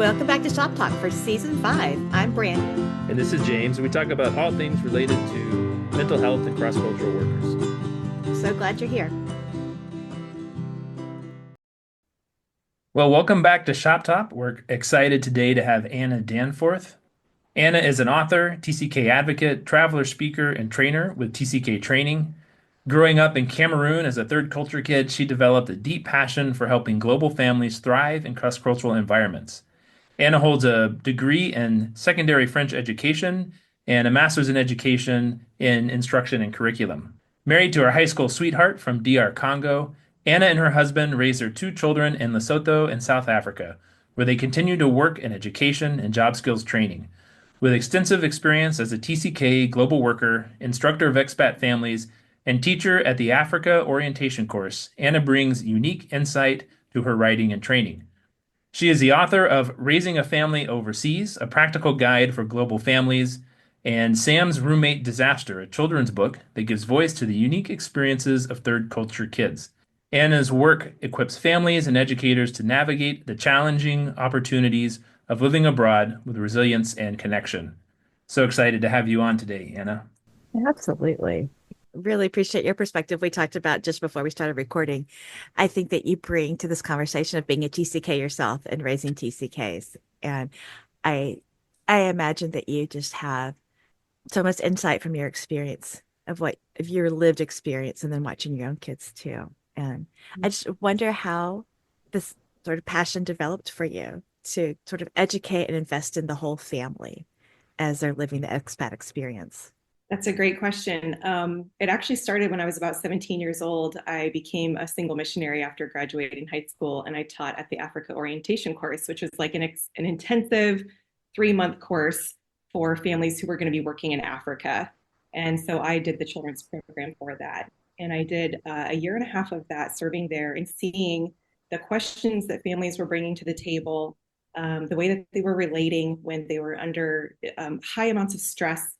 Welcome back to Shop Talk for Season 5. I'm Brandi. And this is James, and we talk about all things related to mental health and cross-cultural workers. So glad you're here. Well, welcome back to Shop Talk. We're excited today to have Anna Danforth. Anna is an author, TCK advocate, traveler speaker, and trainer with TCK Training. Growing up in Cameroon as a third culture kid, she developed a deep passion for helping global families thrive in cross-cultural environments. Anna holds a degree in secondary French education and a master's in education in instruction and curriculum. Married to her high school sweetheart from DR Congo, Anna and her husband raised their two children in Lesotho and South Africa, where they continue to work in education and job skills training. With extensive experience as a TCK global worker, instructor of expat families, and teacher at the Africa orientation course, Anna brings unique insight to her writing and training. She is the author of Raising a Family Overseas, a practical guide for global families, and Sam's Roommate Disaster, a children's book that gives voice to the unique experiences of third culture kids. Anna's work equips families and educators to navigate the challenging opportunities of living abroad with resilience and connection. So excited to have you on today, Anna. Absolutely. Really appreciate your perspective. We talked about just before we started recording. I think that you bring to this conversation of being a TCK yourself and raising TCKs. And I I imagine that you just have so much insight from your experience of your lived experience and then watching your own kids too. And I just wonder how this sort of passion developed for you to sort of educate and invest in the whole family as they're living the expat experience. That's a great question. It actually started when I was about 17 years old. I became a single missionary after graduating high school, and I taught at the Africa orientation course, which was like an intensive 3-month course for families who were going to be working in Africa. And so I did the children's program for that. And I did a year and a half of that serving there and seeing the questions that families were bringing to the table, the way that they were relating when they were under high amounts of stress.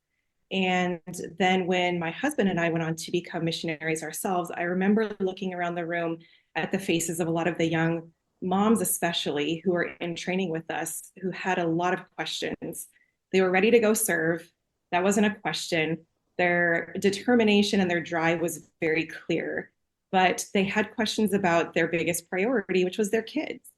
And then when my husband and I went on to become missionaries ourselves, I remember looking around the room at the faces of a lot of the young moms, especially who were in training with us, who had a lot of questions. They were ready to go serve. That wasn't a question. Their determination and their drive was very clear, but they had questions about their biggest priority, which was their kids.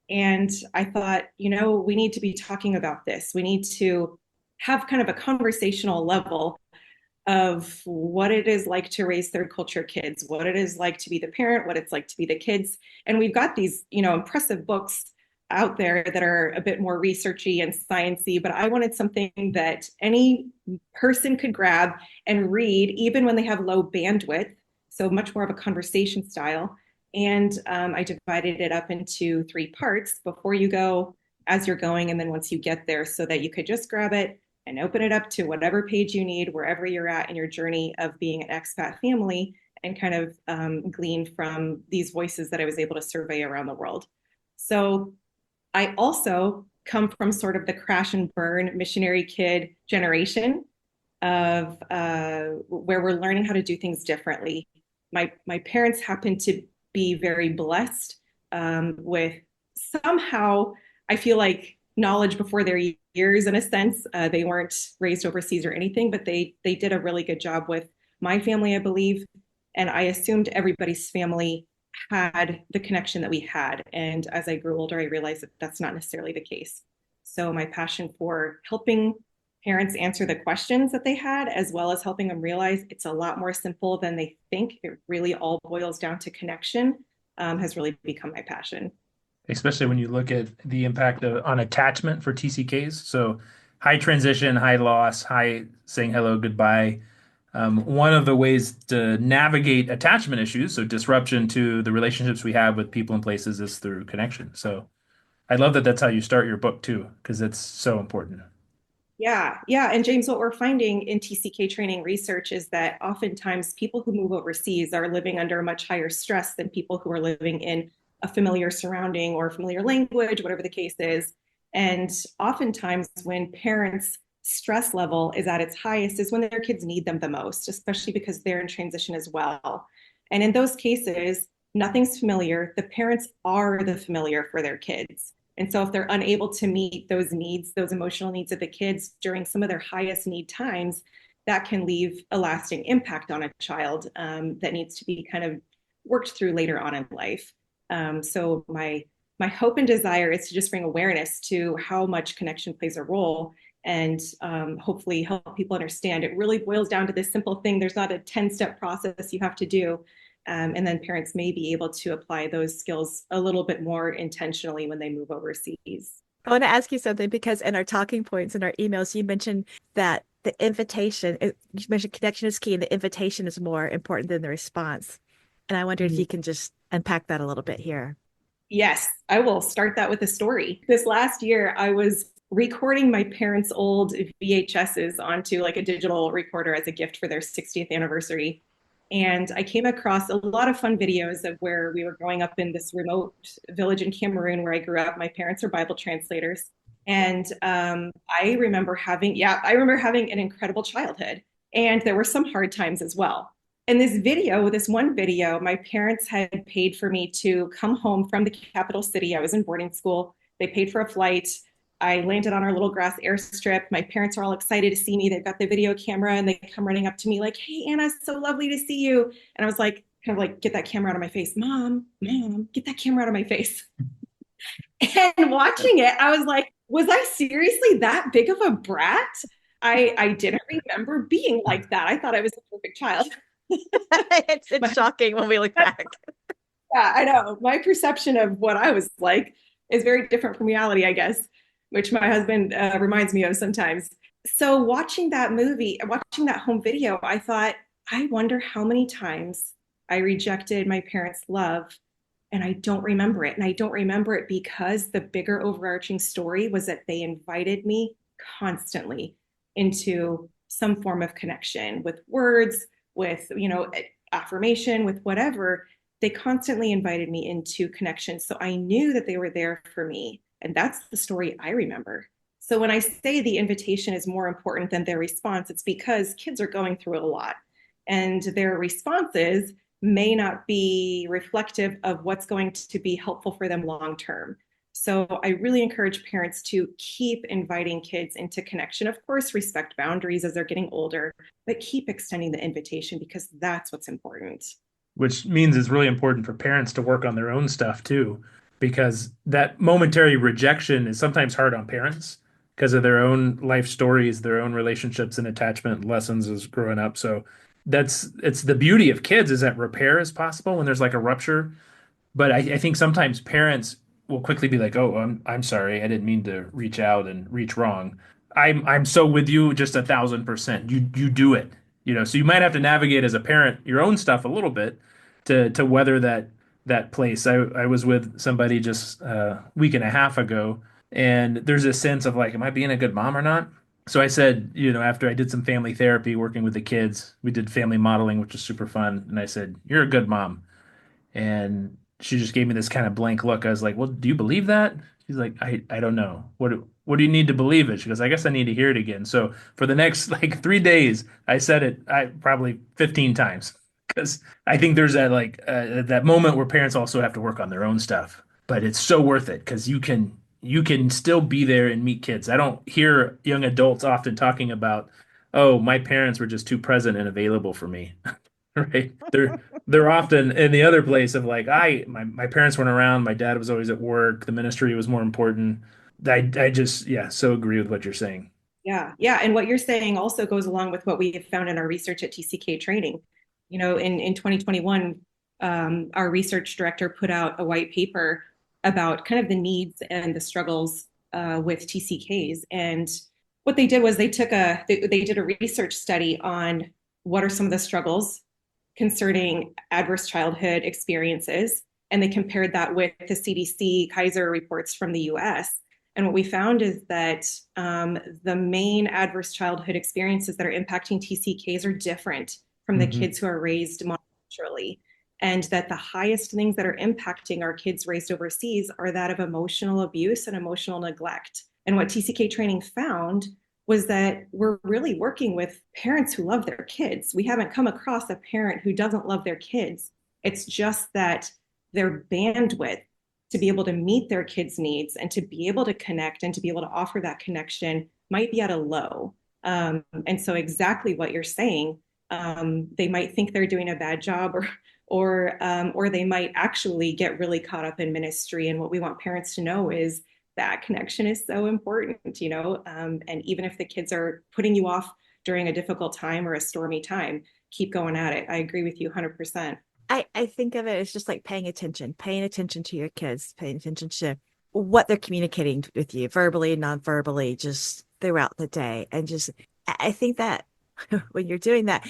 And I thought, we need to be talking about this. We need to have kind of a conversational level of what it is like to raise third culture kids, what it is like to be the parent, what it's like to be the kids. And we've got these, impressive books out there that are a bit more researchy and sciencey, but I wanted something that any person could grab and read, even when they have low bandwidth. So much more of a conversation style. And I divided it up into 3 parts: before you go, as you're going, and then once you get there, so that you could just grab it and open it up to whatever page you need, wherever you're at in your journey of being an expat family, and kind of glean from these voices that I was able to survey around the world. So I also come from sort of the crash and burn missionary kid generation of where we're learning how to do things differently. My parents happen to be very blessed with somehow, I feel like, knowledge before their years, in a sense. They weren't raised overseas or anything, but they did a really good job with my family, I believe. And I assumed everybody's family had the connection that we had. And as I grew older, I realized that that's not necessarily the case. So my passion for helping parents answer the questions that they had, as well as helping them realize it's a lot more simple than they think, it really all boils down to connection, has really become my passion. Especially when you look at the impact on attachment for TCKs. So high transition, high loss, high saying hello, goodbye. One of the ways to navigate attachment issues, so disruption to the relationships we have with people and places, is through connection. So I love that that's how you start your book too, because it's so important. Yeah, yeah. And James, what we're finding in TCK training research is that oftentimes people who move overseas are living under much higher stress than people who are living in a familiar surrounding or familiar language, whatever the case is. And oftentimes when parents' stress level is at its highest is when their kids need them the most, especially because they're in transition as well. And in those cases, nothing's familiar. The parents are the familiar for their kids. And so if they're unable to meet those needs, those emotional needs of the kids during some of their highest need times, that can leave a lasting impact on a child that needs to be kind of worked through later on in life. So my hope and desire is to just bring awareness to how much connection plays a role, and hopefully help people understand it really boils down to this simple thing. There's not a 10-step process you have to do. And then parents may be able to apply those skills a little bit more intentionally when they move overseas. I want to ask you something because in our talking points in our emails, you mentioned that the invitation, you mentioned connection is key and the invitation is more important than the response. And I wonder if you can just unpack that a little bit here. Yes, I will start that with a story. This last year, I was recording my parents' old VHSs onto like a digital recorder as a gift for their 60th anniversary. And I came across a lot of fun videos of where we were growing up in this remote village in Cameroon where I grew up. My parents are Bible translators. And I remember having an incredible childhood. And there were some hard times as well. In this one video, my parents had paid for me to come home from the capital city. I was in boarding school. They paid for a flight. I landed on our little grass airstrip. My parents are all excited to see me. They've got the video camera and they come running up to me like, "Hey, Anna, so lovely to see you." And I was like, kind of like, get that camera out of my face. Mom, get that camera out of my face. And watching it, I was like, was I seriously that big of a brat? I didn't remember being like that. I thought I was a perfect child. It's shocking when we look back. Yeah, I know. My perception of what I was like is very different from reality, I guess, which my husband reminds me of sometimes. So watching that home video, I thought, I wonder how many times I rejected my parents' love and I don't remember it. And I don't remember it because the bigger overarching story was that they invited me constantly into some form of connection with words, with, affirmation, with whatever. They constantly invited me into connection. So I knew that they were there for me. And that's the story I remember. So when I say the invitation is more important than their response, it's because kids are going through a lot and their responses may not be reflective of what's going to be helpful for them long term. So I really encourage parents to keep inviting kids into connection. Of course, respect boundaries as they're getting older, but keep extending the invitation because that's what's important. Which means it's really important for parents to work on their own stuff too, because that momentary rejection is sometimes hard on parents because of their own life stories, their own relationships and attachment lessons as growing up. So it's the beauty of kids is that repair is possible when there's like a rupture. But I think sometimes parents will quickly be like, "Oh, I'm sorry, I didn't mean to reach out and reach wrong." I'm so with you, just 1,000%. You do it, So you might have to navigate as a parent your own stuff a little bit to weather that place. I was with somebody just a week and a half ago, and there's a sense of like, am I being a good mom or not? So I said, after I did some family therapy working with the kids, we did family modeling, which was super fun, and I said, "You're a good mom." And she just gave me this kind of blank look. I was like, "Well, do you believe that?" She's like, I don't know. What do you need to believe it?" She goes, "I guess I need to hear it again." So for the next like 3 days, I said it probably 15 times because I think there's that moment where parents also have to work on their own stuff. But it's so worth it because you can still be there and meet kids. I don't hear young adults often talking about, "Oh, my parents were just too present and available for me." Right? They're often in the other place of like my parents weren't around, my dad was always at work, the ministry was more important. I just so agree with what you're saying. Yeah, yeah. And what you're saying also goes along with what we have found in our research at TCK Training. In 2021, our research director put out a white paper about kind of the needs and the struggles with TCKs. And what they did was they did a research study on what are some of the struggles concerning adverse childhood experiences. And they compared that with the CDC Kaiser reports from the US. And what we found is that the main adverse childhood experiences that are impacting TCKs are different from the kids who are raised monoculturally. And that the highest things that are impacting our kids raised overseas are that of emotional abuse and emotional neglect. And what TCK Training found was that we're really working with parents who love their kids. We haven't come across a parent who doesn't love their kids. It's just that their bandwidth to be able to meet their kids' needs and to be able to connect and to be able to offer that connection might be at a low. And so exactly what you're saying, they might think they're doing a bad job, or they might actually get really caught up in ministry. And what we want parents to know is that connection is so important, and even if the kids are putting you off during a difficult time or a stormy time, keep going at it. I agree with you 100%. I think of it as just like paying attention to your kids, paying attention to what they're communicating with you verbally, non-verbally, just throughout the day. And just, I think that when you're doing that,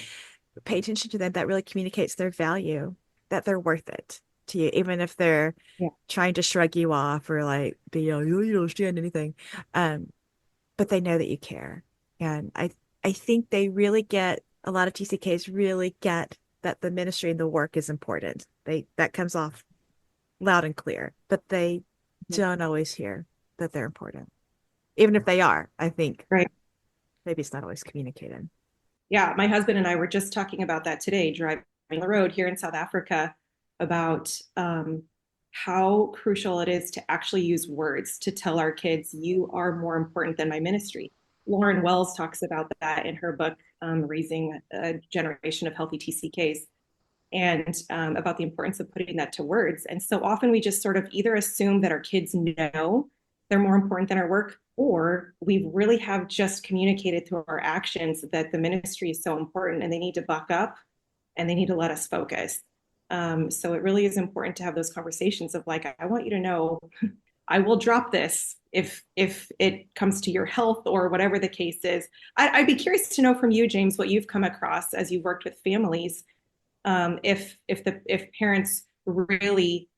pay attention to them, that really communicates their value, that they're worth it to you, even if they're Yeah. trying to shrug you off or like be, you don't understand anything. But they know that you care. And I think they really get, a lot of TCKs really get that the ministry and the work is important. That comes off loud and clear, but they don't always hear that they're important. Even if they are, I think Right. maybe it's not always communicated. Yeah, my husband and I were just talking about that today, driving the road here in South Africa, about how crucial it is to actually use words to tell our kids, you are more important than my ministry. Lauren Wells talks about that in her book, Raising a Generation of Healthy TCKs, and about the importance of putting that to words. And so often we just sort of either assume that our kids know they're more important than our work, or we really have just communicated through our actions that the ministry is so important and they need to buck up and they need to let us focus. So it really is important to have those conversations of like, I want you to know, I will drop this if it comes to your health or whatever the case is. I'd be curious to know from you, James, what you've come across as you've worked with families, if parents really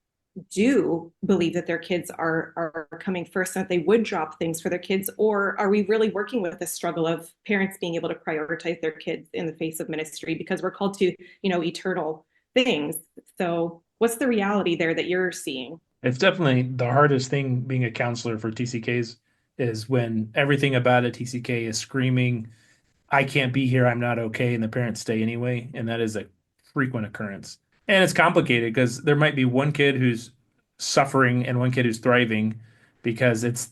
do believe that their kids are coming first, and that they would drop things for their kids, or are we really working with the struggle of parents being able to prioritize their kids in the face of ministry, because we're called to eternal things. So what's the reality there that you're seeing? It's definitely the hardest thing being a counselor for TCKs is when everything about a TCK is screaming, I can't be here, I'm not okay, and the parents stay anyway. And that is a frequent occurrence. And it's complicated because there might be one kid who's suffering and one kid who's thriving because it's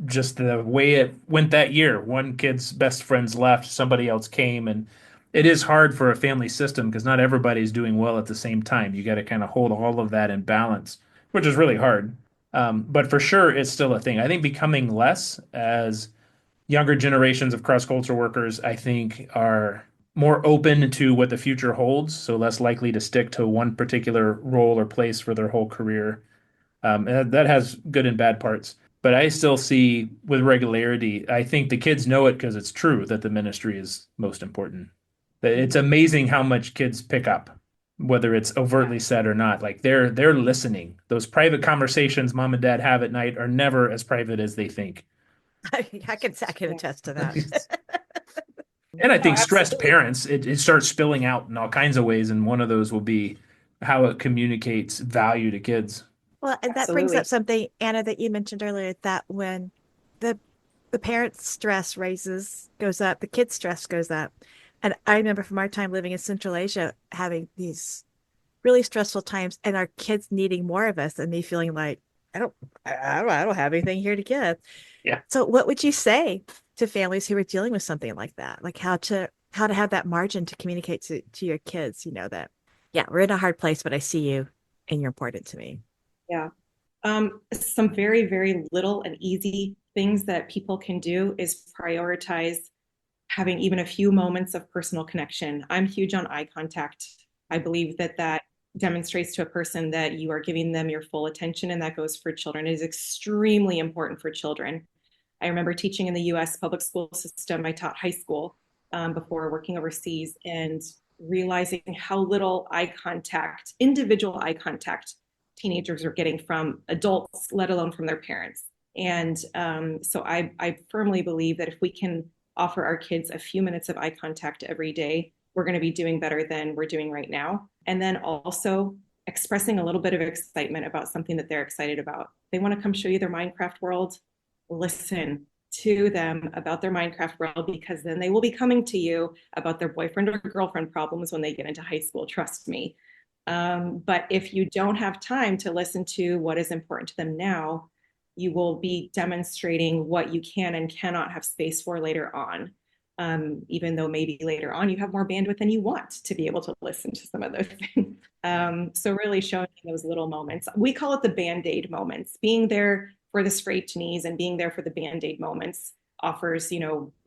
just the way it went that year. One kid's best friends left, somebody else came, and it is hard for a family system because not everybody's doing well at the same time. You got to kind of hold all of that in balance, which is really hard. But for sure, it's still a thing. I think becoming less as younger generations of cross-cultural workers, I think, are more open to what the future holds, so less likely to stick to one particular role or place for their whole career. And that has good and bad parts. But I still see with regularity, I think the kids know it because it's true that the ministry is most important. It's amazing how much kids pick up, whether it's overtly said or not. Like they're listening. Those private conversations mom and dad have at night are never as private as they think. I can attest to that. And I Oh, think stressed absolutely. parents, it starts spilling out in all kinds of ways. And one of those will be how it communicates value to kids. Well, and that brings up Absolutely. something, Anna, that you mentioned earlier, that when the the parents' stress goes up, the kids' stress goes up. And I remember from our time living in Central Asia having these really stressful times and our kids needing more of us and me feeling like I don't I don't have anything here to give. Yeah. So what would you say to families who are dealing with something like that? Like how to have that margin to communicate to your kids, that yeah, we're in a hard place, but I see you and you're important to me. Yeah. Some very, very little and easy things that people can do is prioritize having even a few moments of personal connection. I'm huge on eye contact. I believe that that demonstrates to a person that you are giving them your full attention, and that goes for children. It is extremely important for children. I remember teaching in the US public school system. I taught high school before working overseas, and realizing how little eye contact, individual eye contact, teenagers are getting from adults, let alone from their parents. And so I firmly believe that if we can offer our kids a few minutes of eye contact every day, we're going to be doing better than we're doing right now. And then also expressing a little bit of excitement about something that they're excited about. They want to come show you their Minecraft world. Listen to them about their Minecraft world, because then they will be coming to you about their boyfriend or girlfriend problems when they get into high school. Trust me. But if you don't have time to listen to what is important to them now, you will be demonstrating what you can and cannot have space for later on. Even though maybe later on you have more bandwidth than you want to be able to listen to some of those things. So really showing those little moments. We call it the Band-Aid moments. Being there for the scraped knees and being there for the Band-Aid moments offers,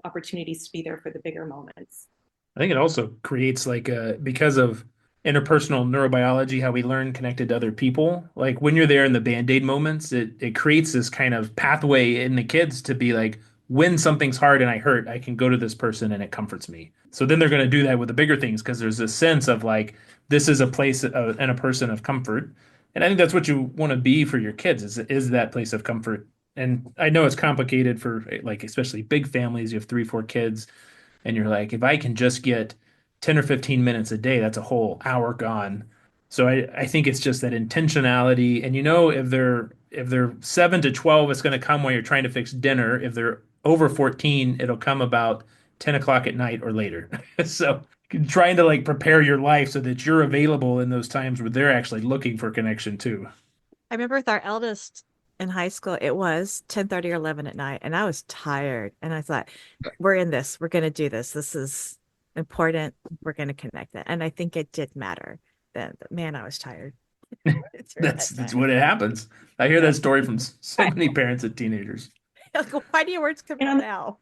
opportunities to be there for the bigger moments. I think it also creates like because of interpersonal neurobiology, how we learn connected to other people. Like when you're there in the Band-Aid moments, it creates this kind of pathway in the kids to be like, when something's hard and I hurt, I can go to this person and it comforts me. So then they're going to do that with the bigger things because there's this sense of like, this is a place and a person of comfort. And I think that's what you want to be for your kids is that place of comfort. And I know it's complicated for like, especially big families. You have 3, 4 kids and you're like, if I can just get 10 or 15 minutes a day, that's a whole hour gone. So I think it's just that intentionality. And if they're 7 to 12, it's going to come while you're trying to fix dinner. If they're over 14, it'll come about 10 o'clock at night or later. So trying to like prepare your life so that you're available in those times where they're actually looking for connection too. I remember with our eldest in high school, it was 10:30 or 11 at night, and I was tired. And I thought, we're in this. We're going to do this. This is important. We're going to connect it. And I think it did matter then. But man, I was tired. It's during That's that that's time. what it happens. I hear Yeah. that story from so many parents and teenagers. Like, why do your words come out And now?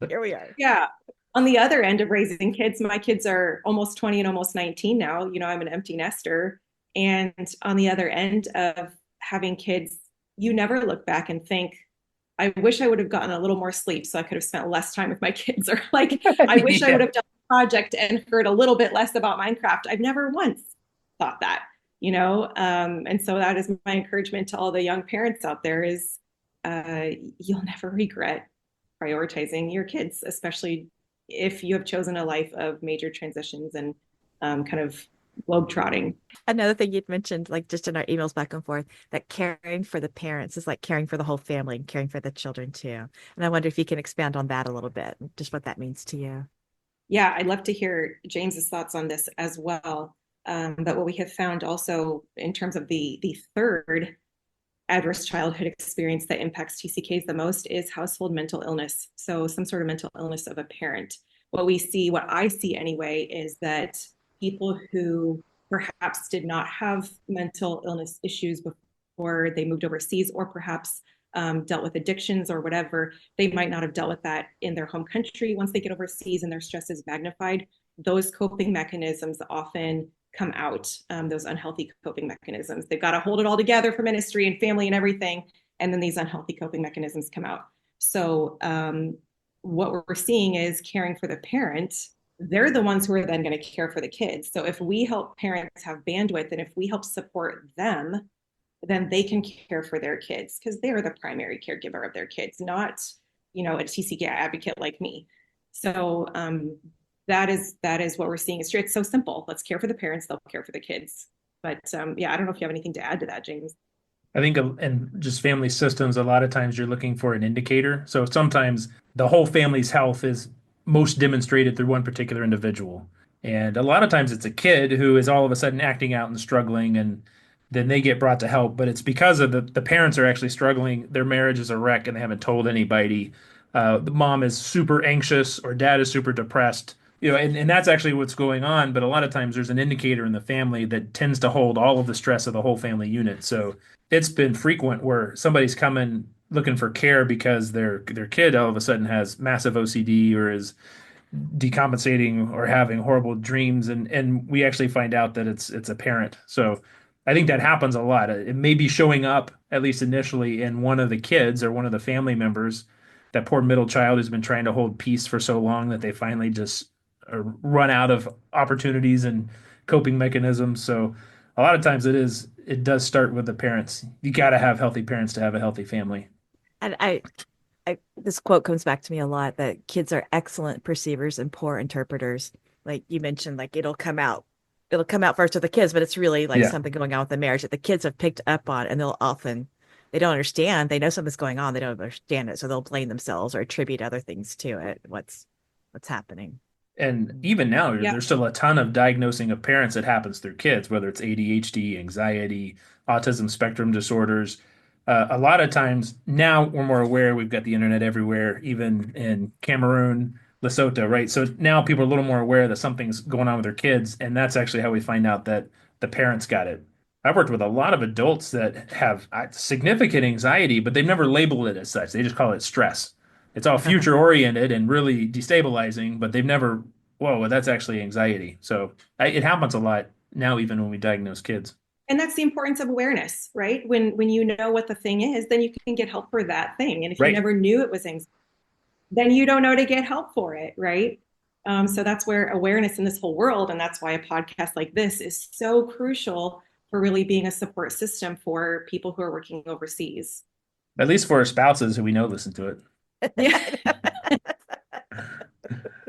Here we are. yeah, on the other end of raising kids, my kids are almost 20 and almost 19 now. I'm an empty nester. And on the other end of having kids, you never look back and think, I wish I would have gotten a little more sleep so I could have spent less time with my kids. Or like, I wish I would Yeah. have done a project and heard a little bit less about Minecraft. I've never once thought that. And so that is my encouragement to all the young parents out there is uh, you'll never regret prioritizing your kids, especially if you have chosen a life of major transitions and kind of globe-trotting. Another thing you'd mentioned, like just in our emails back and forth, that caring for the parents is like caring for the whole family and caring for the children too. And I wonder if you can expand on that a little bit, just what that means to you. Yeah, I'd love to hear James's thoughts on this as well. But what we have found also in terms of the third adverse childhood experience that impacts TCKs the most is household mental illness. So some sort of mental illness of a parent. What I see anyway, is that people who perhaps did not have mental illness issues before they moved overseas, or perhaps dealt with addictions or whatever, they might not have dealt with that in their home country. Once they get overseas and their stress is magnified, those coping mechanisms often come out, those unhealthy coping mechanisms. They've got to hold it all together for ministry and family and everything. And then these unhealthy coping mechanisms come out. So what we're seeing is caring for the parent. They're the ones who are then going to care for the kids. So if we help parents have bandwidth and if we help support them, then they can care for their kids because they're the primary caregiver of their kids, not, a TCK advocate like me. So that is what we're seeing. It's so simple. Let's care for the parents, they'll care for the kids. But yeah, I don't know if you have anything to add to that, James. I think in just family systems, a lot of times you're looking for an indicator. So sometimes the whole family's health is most demonstrated through one particular individual. And a lot of times it's a kid who is all of a sudden acting out and struggling, and then they get brought to help. But it's because of the parents are actually struggling. Their marriage is a wreck and they haven't told anybody. The mom is super anxious or dad is super depressed. And that's actually what's going on. But a lot of times there's an indicator in the family that tends to hold all of the stress of the whole family unit. So it's been frequent where somebody's coming looking for care because their kid all of a sudden has massive OCD or is decompensating or having horrible dreams, and we actually find out that it's a parent. So I think that happens a lot. It may be showing up at least initially in one of the kids or one of the family members, that poor middle child who's been trying to hold peace for so long that they finally just run out of opportunities and coping mechanisms. So a lot of times it does start with the parents. You got to have healthy parents to have a healthy family. And this quote comes back to me a lot that kids are excellent perceivers and poor interpreters. Like you mentioned, like it'll come out first with the kids, but it's really like Yeah. something going on with the marriage that the kids have picked up on, and they don't understand. They know something's going on, they don't understand it, so they'll blame themselves or attribute other things to it. What's happening? And even now, Yeah. there's still a ton of diagnosing of parents that happens through kids, whether it's ADHD, anxiety, autism spectrum disorders. A lot of times now we're more aware. We've got the internet everywhere, even in Cameroon, Lesotho, right? So now people are a little more aware that something's going on with their kids, and that's actually how we find out that the parents got it. I've worked with a lot of adults that have significant anxiety, but they've never labeled it as such. They just call it stress. It's all future oriented and really destabilizing, but they've never, whoa, well, that's actually anxiety. So it happens a lot now, even when we diagnose kids. And that's the importance of awareness, right? When you know what the thing is, then you can get help for that thing. And if you Right. never knew it was anxiety, then you don't know to get help for it, right? So that's where awareness in this whole world, and that's why a podcast like this is so crucial for really being a support system for people who are working overseas. At least for our spouses who we know listen to it. Yeah.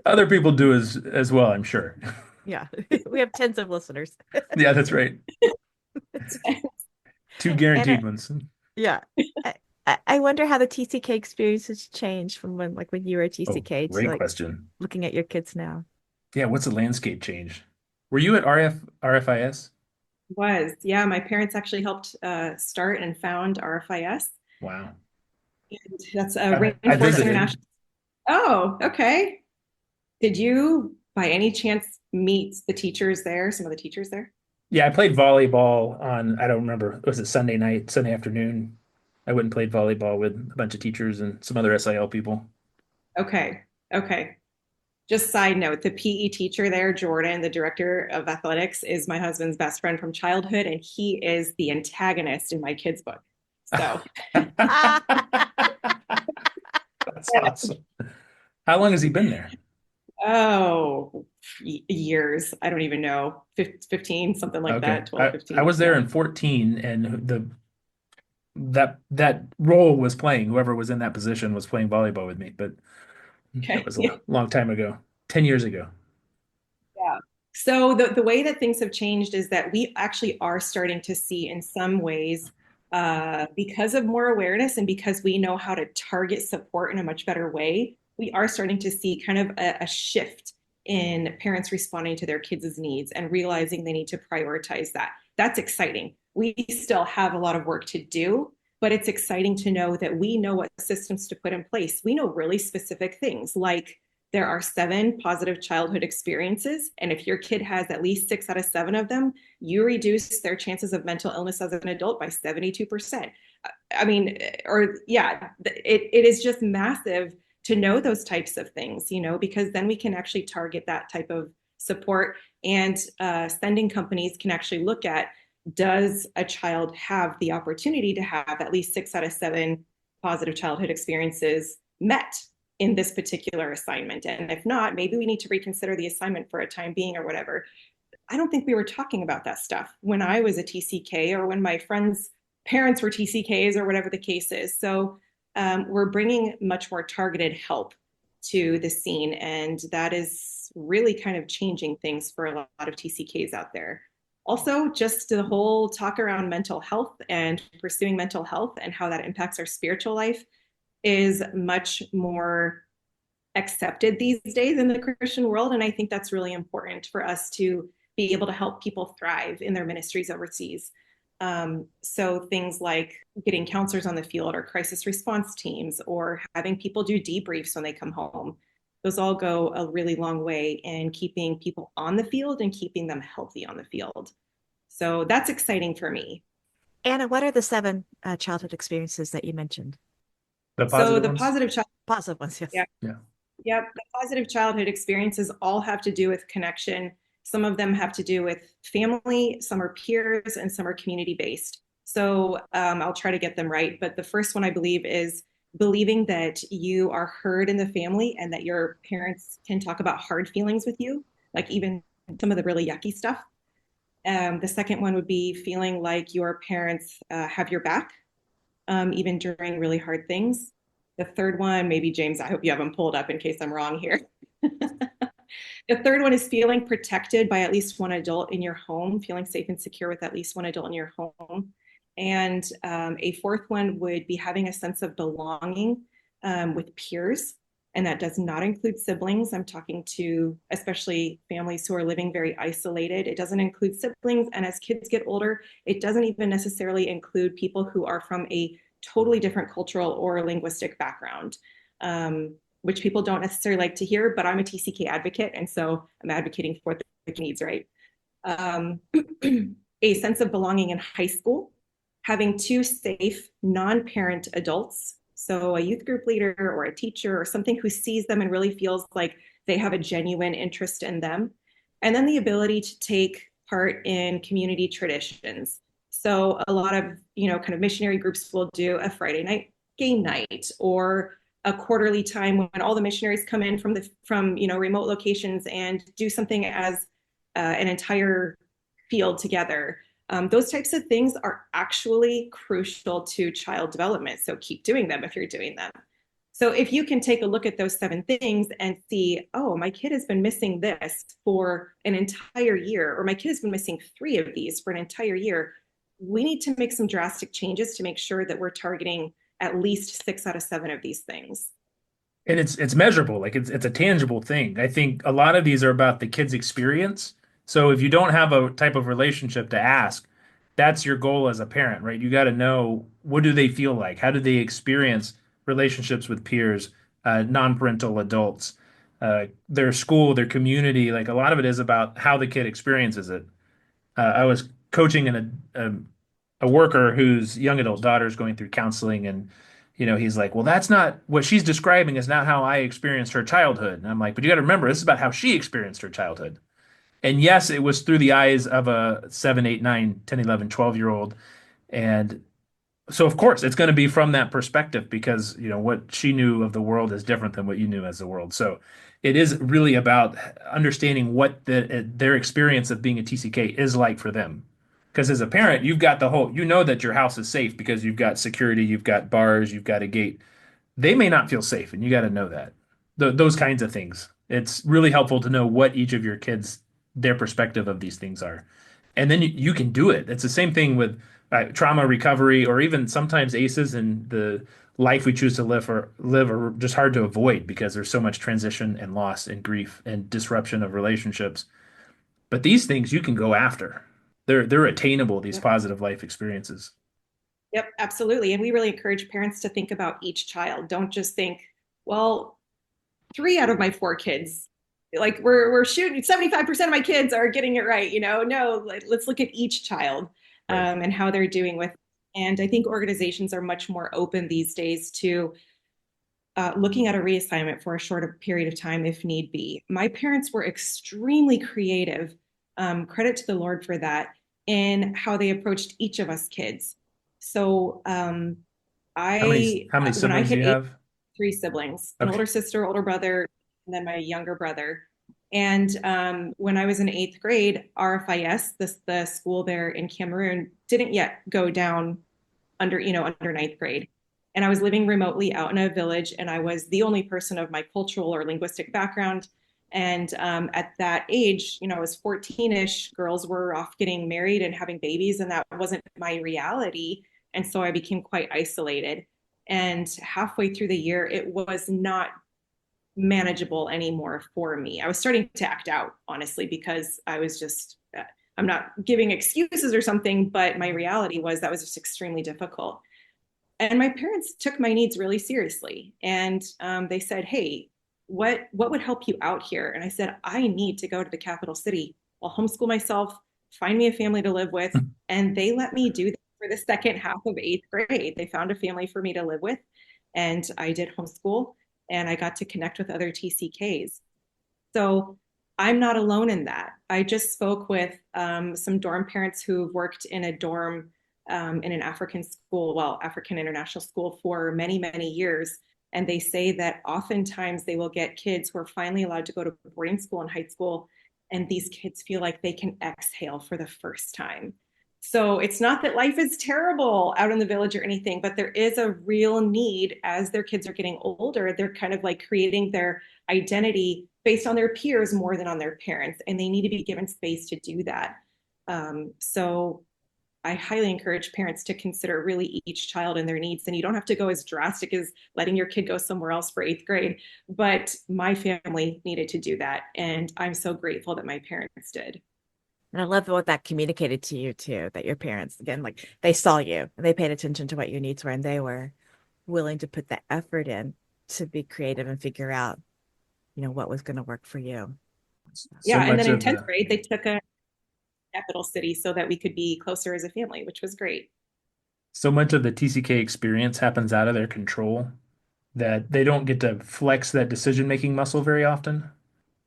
Other people do as well, I'm sure. Yeah, we have tens of listeners. Yeah, that's right. Two And guaranteed ones. yeah, I wonder how the TCK experience has changed from when you were a Oh, TCK to great like question. looking at your kids now. Yeah, what's the landscape change? Were you at RFIS? Yeah, my parents actually helped start and found RFIS. Wow. And that's a I Rainforest visited. International. Oh, okay. Did you by any chance meet the teachers there, some of the teachers there? Yeah, I played volleyball on, I don't remember, was it Sunday night, Sunday afternoon? I went and played volleyball with a bunch of teachers and some other SIL people. Okay. Okay. Just side note, the PE teacher there, Jordan, the director of athletics, is my husband's best friend from childhood, and he is the antagonist in my kids' book. So, That's awesome. How long has he been there? oh, years. I don't even know. 15, something like Okay. that, 12, I 15. was there Yeah. in 14 and that role was playing, whoever was in that position was playing volleyball with me, but that Okay. was a Yeah. long time ago, 10 years ago. Yeah. So the way that things have changed is that we actually are starting to see in some ways, because of more awareness and because we know how to target support in a much better way, we are starting to see kind of a shift in parents responding to their kids' needs and realizing they need to prioritize that. That's exciting. We still have a lot of work to do, but it's exciting to know that we know what systems to put in place. We know really specific things like there are 7 positive childhood experiences. And if your kid has at least 6 out of 7 of them, you reduce their chances of mental illness as an adult by 72%. I mean, or yeah, it is just massive to know those types of things, because then we can actually target that type of support. And sending companies can actually look at, does a child have the opportunity to have at least 6 out of 7 positive childhood experiences met in this particular assignment? And if not, maybe we need to reconsider the assignment for a time being or whatever. I don't think we were talking about that stuff when I was a TCK or when my friends' parents were TCKs or whatever the case is. So we're bringing much more targeted help to the scene. And that is really kind of changing things for a lot of TCKs out there. Also, just the whole talk around mental health and pursuing mental health and how that impacts our spiritual life is much more accepted these days in the Christian world. And I think that's really important for us to be able to help people thrive in their ministries overseas. So things like getting counselors on the field or crisis response teams or having people do debriefs when they come home. Those all go a really long way in keeping people on the field and keeping them healthy on the field. So that's exciting for me. Anna, what are the 7 childhood experiences that you mentioned? The So positive the ones? positive child, Positive ones, yes. yeah, Yeah. yeah, the positive childhood experiences all have to do with connection. Some of them have to do with family, some are peers, and some are community based. So I'll try to get them right. But the first one I believe is believing that you are heard in the family and that your parents can talk about hard feelings with you, like even some of the really yucky stuff. The second one would be feeling like your parents have your back, even during really hard things. The third one, maybe James, I hope you have them pulled up in case I'm wrong here. The third one is feeling protected by at least one adult in your home, feeling safe and secure with at least one adult in your home. And a fourth one would be having a sense of belonging with peers. And that does not include siblings. I'm talking to especially families who are living very isolated. It doesn't include siblings. And as kids get older, it doesn't even necessarily include people who are from a totally different cultural or linguistic background, which people don't necessarily like to hear, but I'm a TCK advocate. And so I'm advocating for the needs, right? A sense of belonging in high school, having two safe non-parent adults, so a youth group leader or a teacher or something who sees them and really feels like they have a genuine interest in them. And then the ability to take part in community traditions. So a lot of, kind of missionary groups will do a Friday night game night or a quarterly time when all the missionaries come in from remote locations and do something as an entire field together. Those types of things are actually crucial to child development. So keep doing them if you're doing them. So if you can take a look at those 7 things and see, oh, my kid has been missing this for an entire year, or my kid has been missing 3 of these for an entire year, we need to make some drastic changes to make sure that we're targeting at least 6 out of 7 of these things. And it's measurable, like it's a tangible thing. I think a lot of these are about the kid's experience. So if you don't have a type of relationship to ask, that's your goal as a parent, right? You got to know, what do they feel like? How do they experience relationships with peers, non-parental adults, their school, their community? Like a lot of it is about how the kid experiences it. I was coaching a worker whose young adult daughter is going through counseling, and he's like, well, that's not what she's describing, is not how I experienced her childhood. And I'm like, but you got to remember, this is about how she experienced her childhood. And yes, it was through the eyes of a 7, 8, 9, 10, 11, 12-year old. And so of course it's going to be from that perspective, because what she knew of the world is different than what you knew as the world. So it is really about understanding what their experience of being a TCK is like for them. Because as a parent, you've got the whole, that your house is safe because you've got security, you've got bars, you've got a gate. They may not feel safe, and you got to know that. Those kinds of things. It's really helpful to know what each of your kids, their perspective of these things are. And then you can do it. It's the same thing with trauma recovery, or even sometimes ACEs, and the life we choose to live are just hard to avoid because there's so much transition and loss and grief and disruption of relationships. But these things you can go after. They're attainable, these Yep. positive life experiences. Yep, absolutely. And we really encourage parents to think about each child. Don't just think, well, 3 out of my 4 kids, like we're shooting 75% of my kids are getting it right. No, let's look at each child, Right. and how they're doing with. And I think organizations are much more open these days to looking at a reassignment for a shorter period of time if need be. My parents were extremely creative. Credit to the Lord for that, in how they approached each of us kids. So How many I how many when I siblings do hit you 8, have? 3 siblings, an Okay. older sister, older brother, and then my younger brother. And when I was in 8th grade, RFIS, the school there in Cameroon, didn't yet go down under 9th grade. And I was living remotely out in a village, and I was the only person of my cultural or linguistic background. And at that age, I was 14-ish, girls were off getting married and having babies, and that wasn't my reality. And so I became quite isolated. And halfway through the year, it was not manageable anymore for me. I was starting to act out, honestly, because I was just, I'm not giving excuses or something, but my reality was that was just extremely difficult. And my parents took my needs really seriously. And they said, hey, what would help you out here? And I said, I need to go to the capital city. I'll homeschool myself, find me a family to live with. And they let me do that for the second half of 8th grade. They found a family for me to live with. And I did homeschool, and I got to connect with other TCKs. So I'm not alone in that. I just spoke with some dorm parents who've worked in a dorm in an African school, well, African international school for many, many years. And they say that oftentimes they will get kids who are finally allowed to go to boarding school and high school, and these kids feel like they can exhale for the first time. So it's not that life is terrible out in the village or anything, but there is a real need as their kids are getting older. They're kind of like creating their identity based on their peers more than on their parents, and they need to be given space to do that. So I highly encourage parents to consider really each child and their needs. And you don't have to go as drastic as letting your kid go somewhere else for 8th grade. But my family needed to do that. And I'm so grateful that my parents did. And I love what that communicated to you too, that your parents, again, like they saw you and they paid attention to what your needs were and they were willing to put the effort in to be creative and figure out, what was going to work for you. So Yeah. And then much in of 10th the grade, they took a capital city so that we could be closer as a family, which was great. so much of the TCK experience happens out of their control that they don't get to flex that decision-making muscle very often.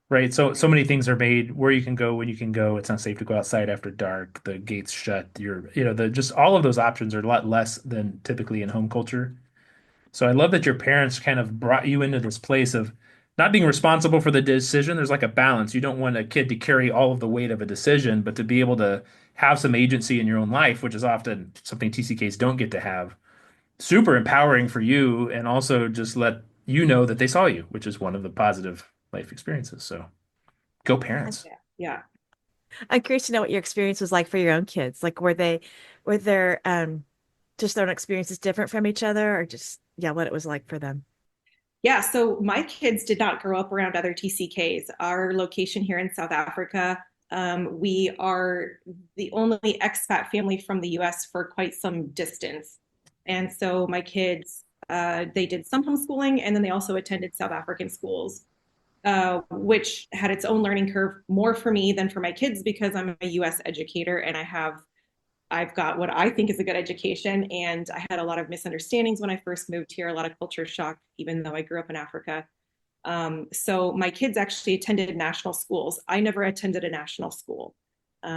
Right. So many things are made where you can go, when you can go. It's not safe to go outside after dark. The gates shut. The just all of those options are a lot less than typically in home culture. So I love that your parents kind of brought you into this place of not being responsible for the decision. There's like a balance. You don't want a kid to carry all of the weight of a decision, but to be able to have some agency in your own life, which is often something TCKs don't get to have. Super empowering for you, and also just let you know that they saw you, which is one of the positive life experiences. So go parents. Yeah. I'm curious to know what your experience was like for your own kids. Like, were their just their own experiences different from each other, or just, yeah, what it was like for them? Yeah, so my kids did not grow up around other TCKs. Our location here in South Africa, we are the only expat family from the US for quite some distance. And so my kids, they did some homeschooling and then they also attended South African schools, which had its own learning curve more for me than for my kids because I'm a US educator and I've got what I think is a good education. And I had a lot of misunderstandings when I first moved here, a lot of culture shock, even though I grew up in Africa. So my kids actually attended national schools. I never attended a national school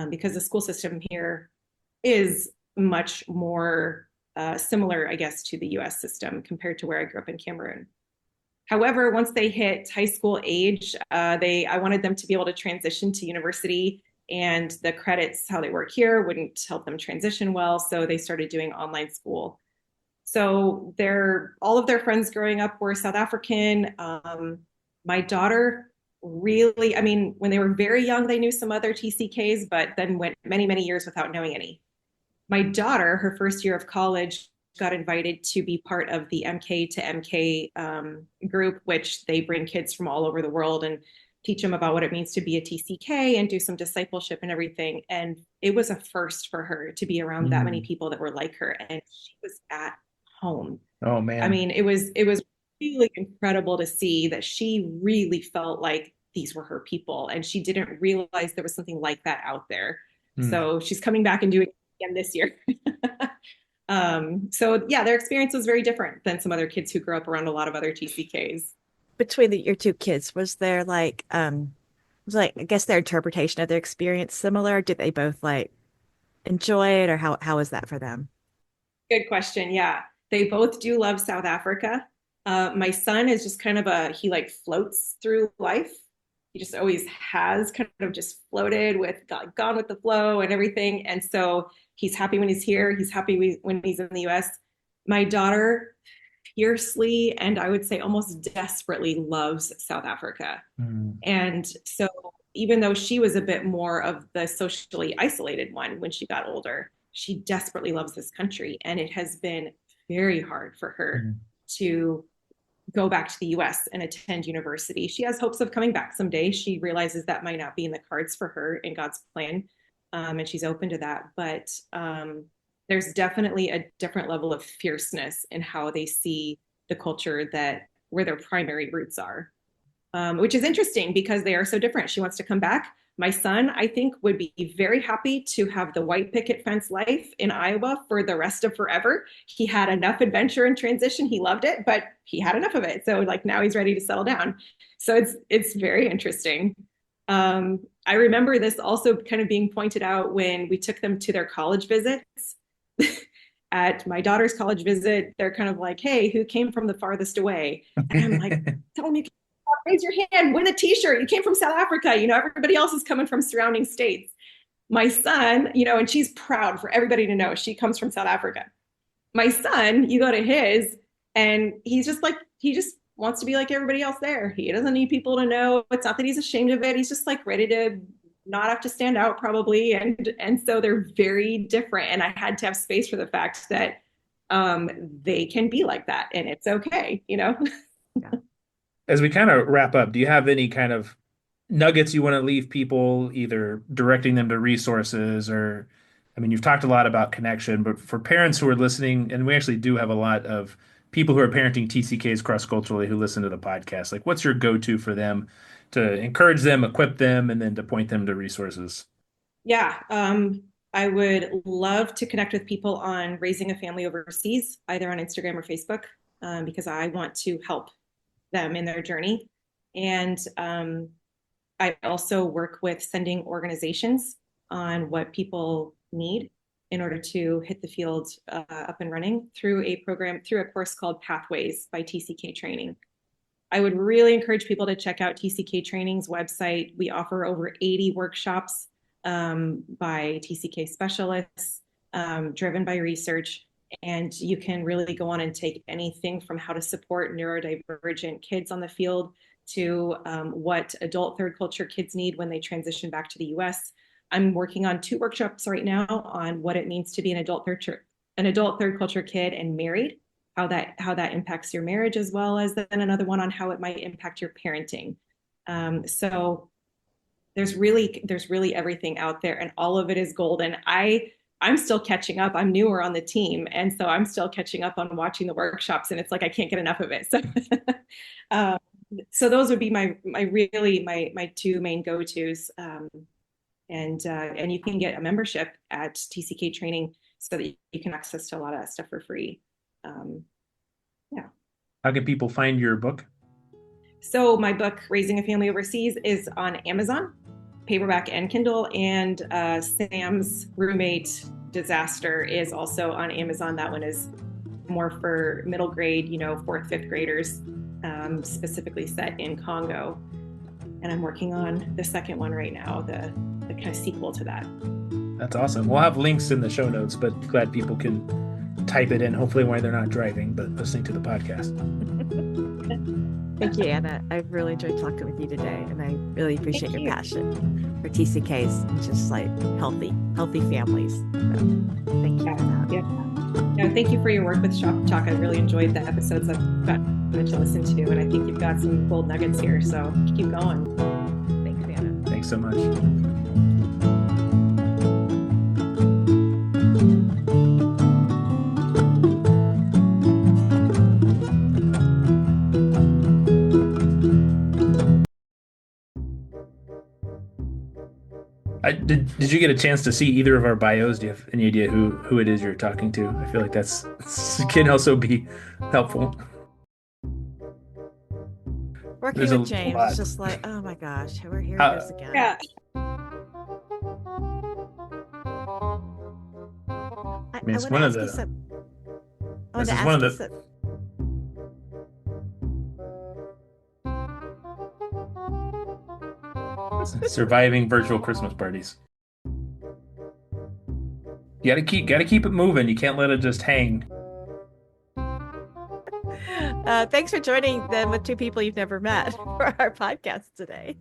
because the school system here is much more similar, I guess, to the US system compared to where I grew up in Cameroon. However, once they hit high school age, I wanted them to be able to transition to university, and the credits, how they work here, wouldn't help them transition well. So they started doing online school. So all of their friends growing up were South African. My daughter really, I mean, when they were very young, they knew some other TCKs, but then went many, many years without knowing any. My daughter, her first year of college, got invited to be part of the MK to MK group, which they bring kids from all over the world and teach them about what it means to be a TCK and do some discipleship and everything. And it was a first for her to be around that many Mm. people that were like her. And she was at home. Oh I man. mean, it was really incredible to see that she really felt like these were her people. And she didn't realize there was something like that out there. Mm. So she's coming back and doing it again this year. So yeah, their experience was very different than some other kids who grew up around a lot of other TCKs. Between your two kids, was there was like, I guess their interpretation of their experience similar? Did they both like enjoy it, or how was that for them? Good question. Yeah, they both do love South Africa. My son is just kind of he like floats through life. He just always has kind of just floated with gone with the flow and everything. And so he's happy when he's here. He's happy when he's in the US. My daughter fiercely and I would say almost desperately loves South Africa. Mm. And so even though she was a bit more of the socially isolated one when she got older, she desperately loves this country. And it has been very hard for her Mm. to go back to the US and attend university. She has hopes of coming back someday. She realizes that might not be in the cards for her in God's plan. And she's open to that. But there's definitely a different level of fierceness in how they see the culture where their primary roots are, which is interesting because they are so different. She wants to come back. My son, I think, would be very happy to have the white picket fence life in Iowa for the rest of forever. He had enough adventure and transition. He loved it, but he had enough of it. So like now he's ready to settle down. So it's very interesting. I remember this also kind of being pointed out when we took them to their college visits. At my daughter's college visit, they're kind of like, "Hey, who came from the farthest away?" And I'm like, "Tell them you can raise your hand, win a t-shirt. You came from South Africa. Everybody else is coming from surrounding states." My son, and she's proud for everybody to know she comes from South Africa. My son, you go to his, and he's just like, he just wants to be like everybody else there. He doesn't need people to know. It's not that he's ashamed of it. He's just like ready to not have to stand out probably, and so they're very different. And I had to have space for the fact that they can be like that, and it's okay, you know. Yeah. As we kind of wrap up, do you have any kind of nuggets you want to leave people, either directing them to resources or, I mean, you've talked a lot about connection, but for parents who are listening, and we actually do have a lot of people who are parenting TCKs cross-culturally who listen to the podcast, like what's your go-to for them to encourage them, equip them, and then to point them to resources? Yeah, I would love to connect with people on raising a family overseas, either on Instagram or Facebook, because I want to help them in their journey. And I also work with sending organizations on what people need in order to hit the field up and running through a program, through a course called Pathways by TCK Training. I would really encourage people to check out TCK Training's website. We offer over 80 workshops by TCK specialists, driven by research. And you can really go on and take anything from how to support neurodivergent kids on the field to what adult third culture kids need when they transition back to the US. I'm working on 2 workshops right now on what it means to be an adult third culture kid and married, how that impacts your marriage, as well as then another one on how it might impact your parenting. So there's really everything out there, and all of it is golden. I'm still catching up. I'm newer on the team, and so I'm still catching up on watching the workshops, and it's like I can't get enough of it. So, so those would be my 2 main go-tos. And you can get a membership at TCK Training so that you can access to a lot of that stuff for free. Yeah. How can people find your book? So my book, Raising a Family Overseas, is on Amazon, paperback and Kindle, and Sam's Roommate Disaster is also on Amazon. That one is more for middle grade, 4th, 5th graders, specifically set in Congo. And I'm working on the second one right now, the kind of sequel to that. That's awesome. We'll have links in the show notes, but glad people can type it in, hopefully while they're not driving, but listening to the podcast. Thank you, Anna. I've really enjoyed talking with you today, and I really appreciate your passion for TCKs and just like healthy families. So, thank you for that. Yeah. Thank you for your work with Shop Talk. I really enjoyed the episodes I've gotten to listen to, and I think you've got some gold nuggets here. So keep going. Thanks, Anna. Thanks so much. Did you get a chance to see either of our bios? Do you have any idea who it is you're talking to? I feel like that's can also be helpful. Working with James is just like, oh my gosh, we're here this again. Yeah. I mean, it's one of the. This is one of the. Surviving virtual Christmas parties. You gotta keep it moving. You can't let it just hang. Thanks for joining them with 2 people you've never met for our podcast today.